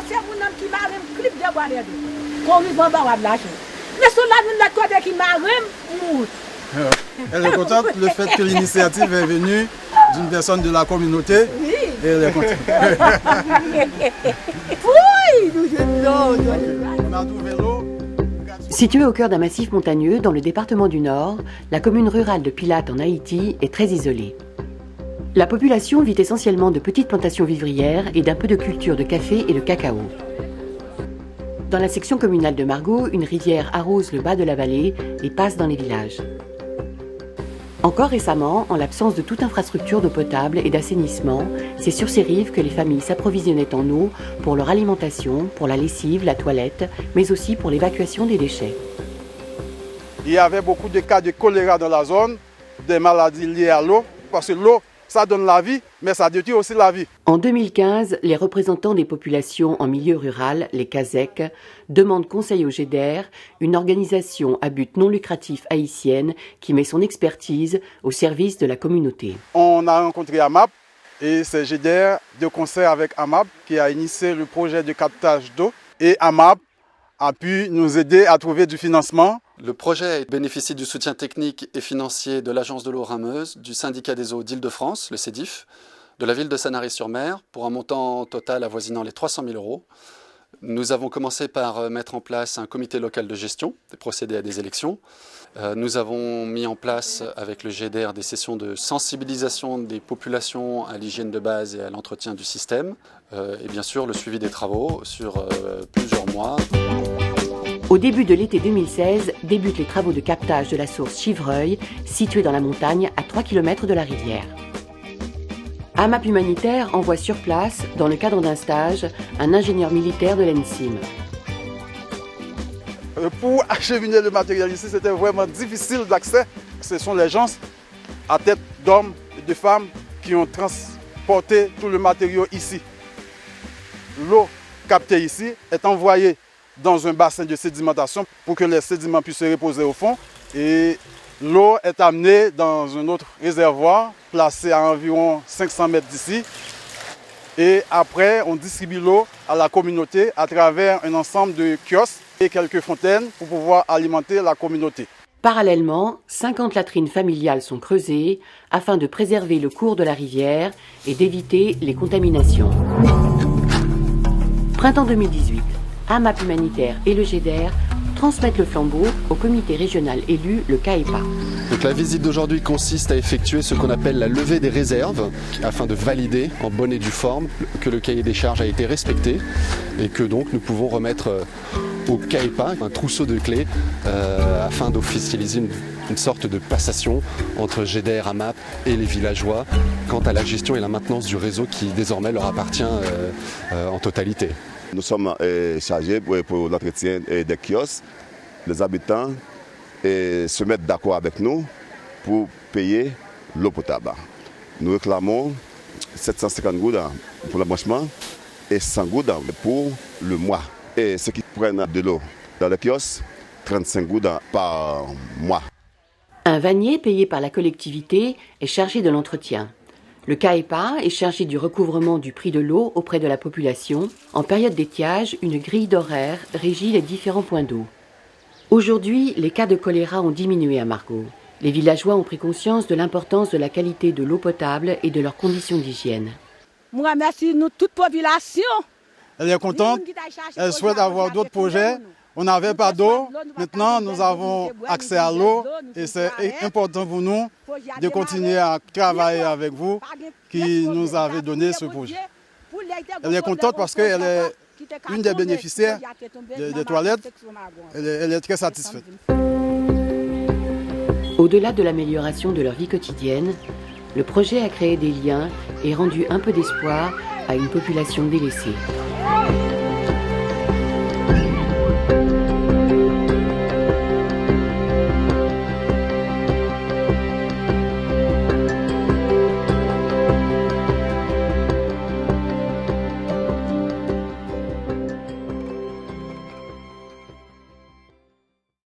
c'est mon homme qui m'a un clip de boire de. Qu'on lui va avoir de l'argent. Mais sur la nous la côté qui m'a un Elle est contente le fait que l'initiative est venue d'une personne de la communauté. Oui. Et elle est contente. Oui, On a trouvé l'eau. Située au cœur d'un massif montagneux dans le département du Nord, la commune rurale de Pilate en Haïti est très isolée. La population vit essentiellement de petites plantations vivrières et d'un peu de culture de café et de cacao. Dans la section communale de Margaux, une rivière arrose le bas de la vallée et passe dans les villages. Encore récemment, en l'absence de toute infrastructure d'eau potable et d'assainissement, c'est sur ces rives que les familles s'approvisionnaient en eau pour leur alimentation, pour la lessive, la toilette, mais aussi pour l'évacuation des déchets. Il y avait beaucoup de cas de choléra dans la zone, des maladies liées à l'eau, parce que l'eau, ça donne la vie, mais ça détruit aussi la vie. En 2015, les représentants des populations en milieu rural, les CASEC, demandent conseil au GEDER, une organisation à but non lucratif haïtienne qui met son expertise au service de la communauté. On a rencontré AMAP et c'est GEDER de concert avec AMAP qui a initié le projet de captage d'eau. Et AMAP a pu nous aider à trouver du financement. Le projet bénéficie du soutien technique et financier de l'Agence de l'eau rameuse, du syndicat des eaux d'Île-de-France, le CEDIF, de la ville de Sanary-sur-Mer, pour un montant total avoisinant les 300 000 €. Nous avons commencé par mettre en place un comité local de gestion et procéder à des élections. Nous avons mis en place avec le GEDER des sessions de sensibilisation des populations à l'hygiène de base et à l'entretien du système. Et bien sûr le suivi des travaux sur plusieurs mois. Au début de l'été 2016, débutent les travaux de captage de la source Chivreuil, située dans la montagne à 3 km de la rivière. AMAP Humanitaire envoie sur place, dans le cadre d'un stage, un ingénieur militaire de l'ENSIM. Pour acheminer le matériel ici, c'était vraiment difficile d'accès. Ce sont les gens à tête d'hommes et de femmes qui ont transporté tout le matériau ici. L'eau captée ici est envoyée dans un bassin de sédimentation pour que les sédiments puissent se reposer au fond. Et l'eau est amenée dans un autre réservoir placé à environ 500 mètres d'ici. Et après, on distribue l'eau à la communauté à travers un ensemble de kiosques et quelques fontaines pour pouvoir alimenter la communauté. Parallèlement, 50 latrines familiales sont creusées afin de préserver le cours de la rivière et d'éviter les contaminations. Printemps 2018. AMAP Humanitaire et le GEDER transmettent le flambeau au comité régional élu, le CAEPA. Donc la visite d'aujourd'hui consiste à effectuer ce qu'on appelle la levée des réserves afin de valider en bonne et due forme que le cahier des charges a été respecté et que donc nous pouvons remettre au CAEPA un trousseau de clés afin d'officialiser une sorte de passation entre GEDER, AMAP et les villageois quant à la gestion et la maintenance du réseau qui désormais leur appartient en totalité. Nous sommes chargés pour l'entretien des kiosques. Les habitants se mettent d'accord avec nous pour payer l'eau potable. Nous réclamons 750 gouttes pour le branchement et 100 gouttes pour le mois. Et ceux qui prennent de l'eau dans le kiosque, 35 gouttes par mois. Un vannier payé par la collectivité est chargé de l'entretien. Le CAEPA est chargé du recouvrement du prix de l'eau auprès de la population. En période d'étiage, une grille d'horaire régit les différents points d'eau. Aujourd'hui, les cas de choléra ont diminué à Margaux. Les villageois ont pris conscience de l'importance de la qualité de l'eau potable et de leurs conditions d'hygiène. Moi, merci nous toute population. Elle est contente, elle souhaite avoir d'autres projets. On n'avait pas d'eau, maintenant nous avons accès à l'eau et c'est important pour nous de continuer à travailler avec vous qui nous avez donné ce projet. Elle est contente parce qu'elle est une des bénéficiaires des toilettes, elle est très satisfaite. Au-delà de l'amélioration de leur vie quotidienne, le projet a créé des liens et rendu un peu d'espoir à une population délaissée.